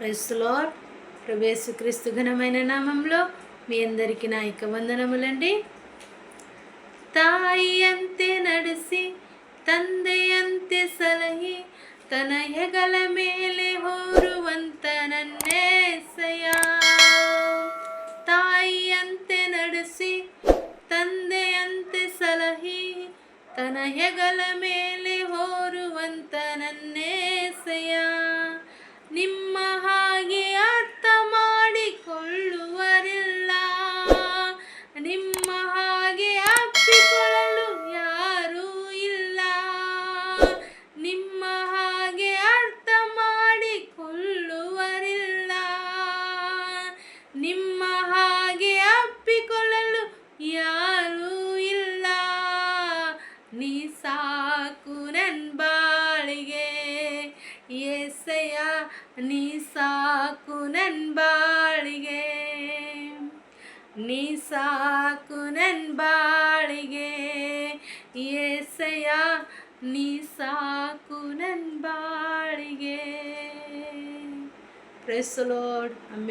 Praise the lord. ప్రభు యేసుక్రీస్తు ఘనమైన నామంలో మీ అందరికీ నా యొక్క వందనములండి. ತಾಯಿಯಂತೆ ನಡೆಸಿ ತಂದೆಯಂತೆ ಸಲಹಿ ತನ್ನ ಹೆಗಲ ಮೇಲೆ ಹೊರುವಂತ ನನ್ನೇಸಯ್ಯ. ತಾಯಿಯಂತೆ ನಡೆಸಿ ತಂದೆಯಂತೆ ಸಲಹಿ ತನ್ನ ಹೆಗಲ ಮೇಲೆ ಹೊರುವಂತ ನನ್ನೇಸಯ್ಯ. ನಿಮ್ಮ ಹಾಗೆ ಅರ್ಥ ಮಾಡಿಕೊಳ್ಳುವರಿಲ್ಲ, ನಿಮ್ಮ ಹಾಗೆ ಅಪ್ಪಿಕೊಳ್ಳಲು ಯಾರೂ ಇಲ್ಲ. ನಿಮ್ಮ ಹಾಗೆ ಅರ್ಥ ಮಾಡಿಕೊಳ್ಳುವರಿಲ್ಲ, ನಿಮ್ಮ ಹಾಗೆ ಅಪ್ಪಿಕೊಳ್ಳಲು ಯಾರೂ ಇಲ್ಲ. ನೀ ಸಾಕು ನನ್ನ ಬಾಳಿಗೆ యేసయ్య, ನೀ ಸಾಕು ನನ್ನ ಬಾಳಿಗೆ, ನೀ ಸಾಕು ನನ್ನ ಬಾಳಿಗೆ యేసయ్య, ನೀ ಸಾಕು ನನ್ನ ಬಾಳಿಗೆ. Praise the lord. ಆಮೆನ್.